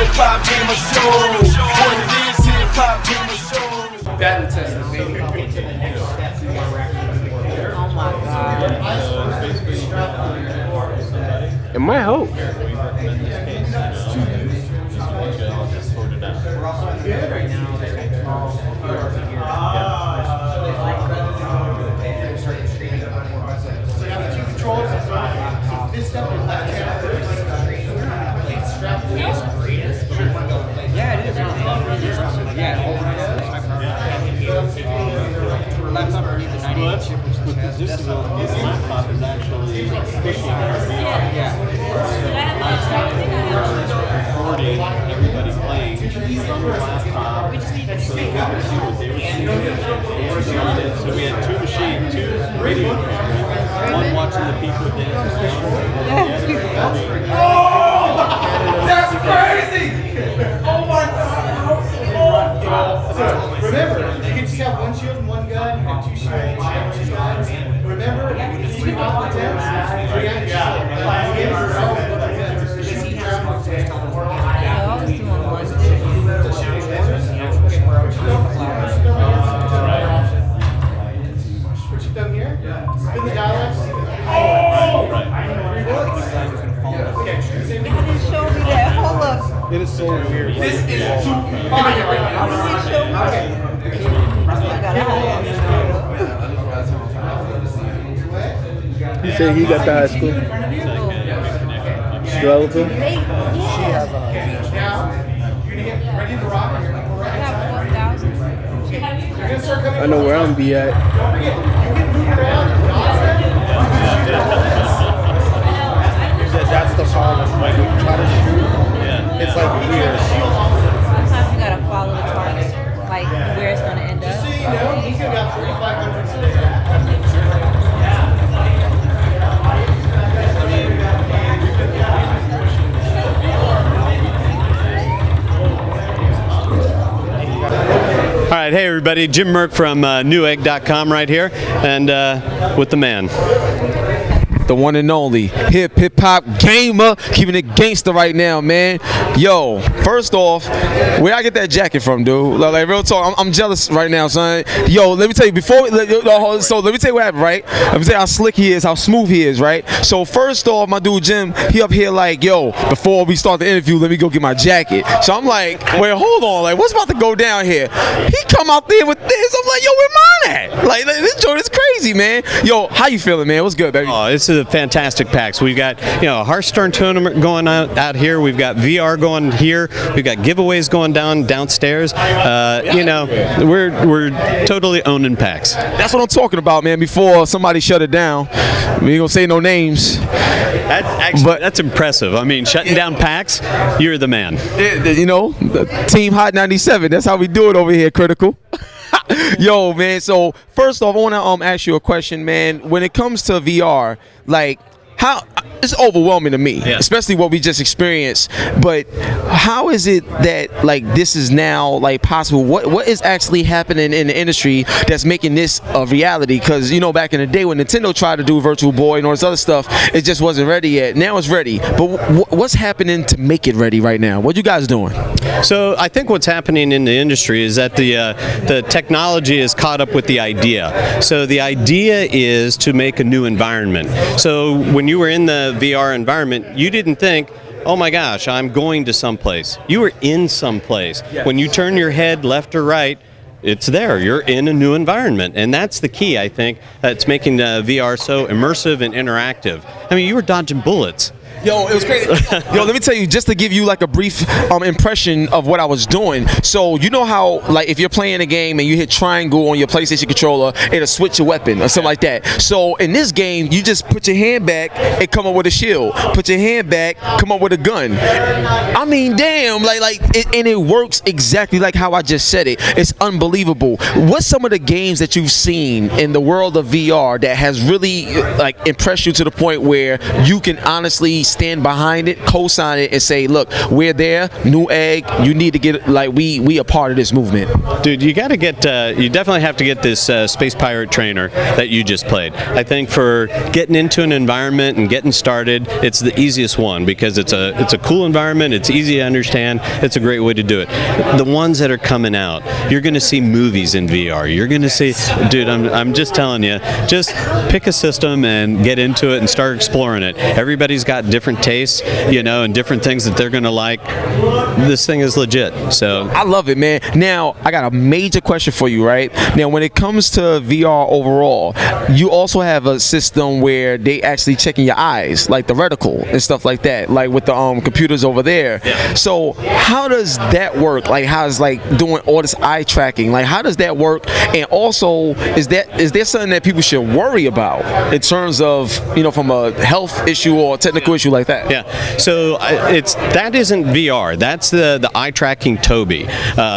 HipHopGamer show. What it is, HipHopGamer show. Battle testers, baby. Oh my God. It might help. Yeah, it is. Yeah. Laptop underneath the 98 chip, which is fast. This laptop is actually pushing recording everybody playing from the laptop. So they could see what they were seeing. So we had two video cameras. One watching the people dance. Oh, that's crazy! Oh my God! Remember, you can just have one shield and one gun, you have two shields and two guns. Remember, if you keep out the temps, spin the dialects. Oh! Show me that. Hold up. It is so weird. This is too fire right now. He said he got the high school. Developer. Now, you're gonna get ready to rock. You're gonna go right inside. You're gonna start coming. I know where I'm be at. Don't forget, you can move around and dodge them. That's the problem. Like when you try to shoot, it's like weird. Sometimes you gotta follow the target, like where it's gonna end Just up. so you know, you could have 3,500 today. All right, hey everybody, Jim Merk from Newegg.com right here, and with the man. The one and only HipHopGamer, keeping it gangster right now, man. Yo, first off, where I get that jacket from, dude? Like real talk, I'm jealous right now, son. Yo, let me tell you before. So let me tell you what happened, right? Let me tell you how slick he is, how smooth he is, right? So first off, my dude Jim, he up here like, yo, before we start the interview, let me go get my jacket. So I'm like, wait, hold on, like what's about to go down here? He come out there with this. I'm like, yo, where mine at? Like this joint is crazy, man. Yo, how you feeling, man? What's good, baby? Oh, it's a fantastic PAX. We've got a Hearthstone tournament going on out here. We've got VR going here. We've got giveaways going downstairs. We're totally owning PAX. That's what I'm talking about, man. Before somebody shut it down, we ain't gonna say no names. That's impressive. I mean, shutting down PAX, you're the man. You know, Team Hot 97. That's how we do it over here, Critical. Yo, man. So first off, I want to ask you a question, man. When it comes to VR, like, how it's overwhelming to me, especially what we just experienced. But how is it that like this is now like possible? What is actually happening in the industry that's making this a reality? Because back in the day when Nintendo tried to do Virtual Boy and all this other stuff, it just wasn't ready yet. Now it's ready. But what's happening to make it ready right now? What you guys doing? So I think what's happening in the industry is that the technology is caught up with the idea. So the idea is to make a new environment. So when you were in the VR environment, you didn't think, oh my gosh, I'm going to someplace. You were in someplace. Yes. When you turn your head left or right, it's there. You're in a new environment. And that's the key, I think, that's making VR so immersive and interactive. I mean, you were dodging bullets. Yo, it was crazy. Yo, let me tell you, just to give you like a brief impression of what I was doing. So you know how like if you're playing a game and you hit triangle on your PlayStation controller, it'll switch your weapon or something like that. So in this game, you just put your hand back and come up with a shield. Put your hand back, come up with a gun. I mean, damn, and it works exactly like how I just said it. It's unbelievable. What's some of the games that you've seen in the world of VR that has really like impressed you to the point where you can honestly we stand behind it, co-sign it, and say, look, we're there, Newegg, you need to get, like, we a part of this movement? Dude, you got to get, you definitely have to get this Space Pirate trainer that you just played. I think for getting into an environment and getting started, it's the easiest one because it's a cool environment, it's easy to understand, it's a great way to do it. The ones that are coming out, you're going to see movies in VR. You're going to see, dude, I'm just telling you, just pick a system and get into it and start exploring it. Everybody's got different tastes, you know, and different things that they're going to like. This thing is legit. So I love it, man. Now, I got a major question for you, right? Now, when it comes to VR overall, you also have a system where they actually checking your eyes, like the reticle and stuff like that, like with the computers over there. Yeah. So how does that work? Like, how's like doing all this eye tracking? Like, how does that work? And also, is there something that people should worry about in terms of, you know, from a health issue or a technical issue like that? Yeah. So that isn't VR. That's the eye tracking Toby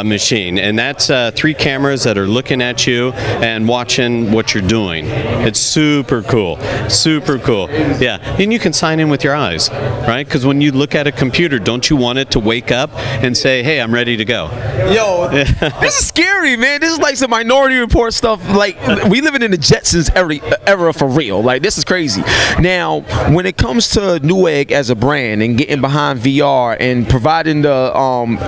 machine, and that's 3 cameras that are looking at you and watching what you're doing. It's super cool. Super cool. Yeah. And you can sign in with your eyes, right? Because when you look at a computer, don't you want it to wake up and say, hey, I'm ready to go? Yo, this is scary, man. This is like some Minority Report stuff. Like, we living in the Jetsons era for real. Like, this is crazy. Now, when it comes to Newegg as a brand and getting behind VR and providing the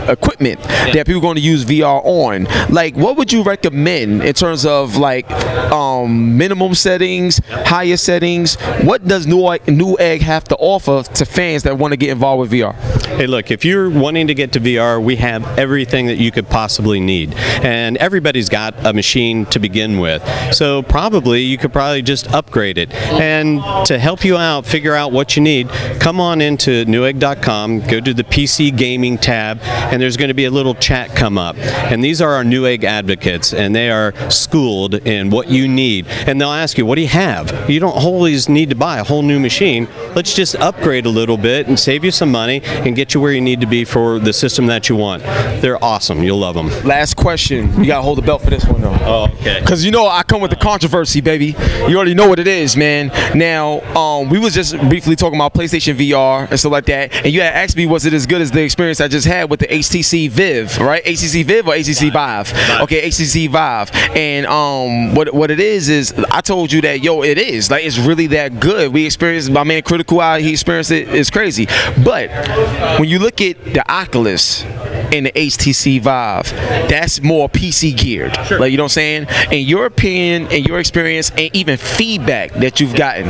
equipment that people are going to use VR on, like, what would you recommend in terms of like minimum settings, higher settings? What does Newegg have to offer to fans that want to get involved with VR? Hey, look, if you're wanting to get to VR, we have everything that you could possibly need. And everybody's got a machine to begin with. So you could probably just upgrade it. And to help you out, figure out what you need, come on into Newegg.com, go to the PC gaming tab, and there's going to be a little chat come up. And these are our Newegg advocates, and they are schooled in what you need. And they'll ask you, what do you have? You don't always need to buy a whole new machine. Let's just upgrade a little bit and save you some money and get you where you need to be for the system that you want. They're awesome. You'll love them. Last question. You got to hold the belt for this one, though. Oh, okay. Because, you know, I come with the controversy, baby. You already know what it is, man. Now, we was just briefly talking about PlayStation VR and stuff like that, and you had asked me, was it as good as the experience I just had with the HTC VIVE, right? HTC VIVE or HTC VIVE? Okay, HTC VIVE. And what it is I told you that, yo, it is. Like, it's really that good. We experienced, my man Critical Eye, he experienced it. It's crazy. But when you look at the Oculus and the HTC VIVE, that's more PC geared. Sure. Like, you know what I'm saying? In your opinion and your experience and even feedback that you've gotten,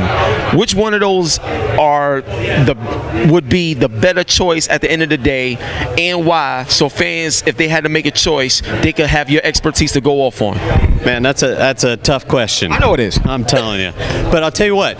which one of those would be the better choice at the end of the day, and why? So fans, if they had to make a choice, they could have your expertise to go off on. Man, that's a tough question. I know it is. I'm telling you. But I'll tell you what,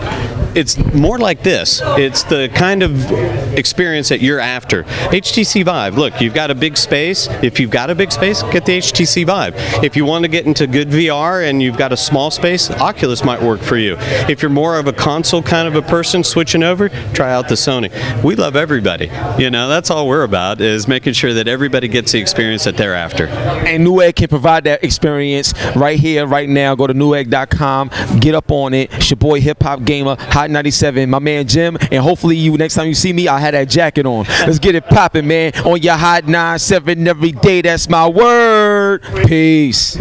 it's more like this. It's the kind of experience that you're after. HTC VIVE, look, you've got a big space. If you've got a big space, get the HTC VIVE. If you want to get into good VR and you've got a small space, Oculus might work for you. If you're more of a console kind of a person switching over, try out the Sony. We love everybody. You know, that's all we're about, is making sure that everybody gets the experience that they're after. And Newegg can provide that experience right here, right now. Go to Newegg.com, get up on it. It's your boy HipHopGamer, Hot 97, my man Jim, and hopefully next time you see me, I'll have that jacket on. Let's get it popping, man. On your Hot 97 every day, that's my word. Peace.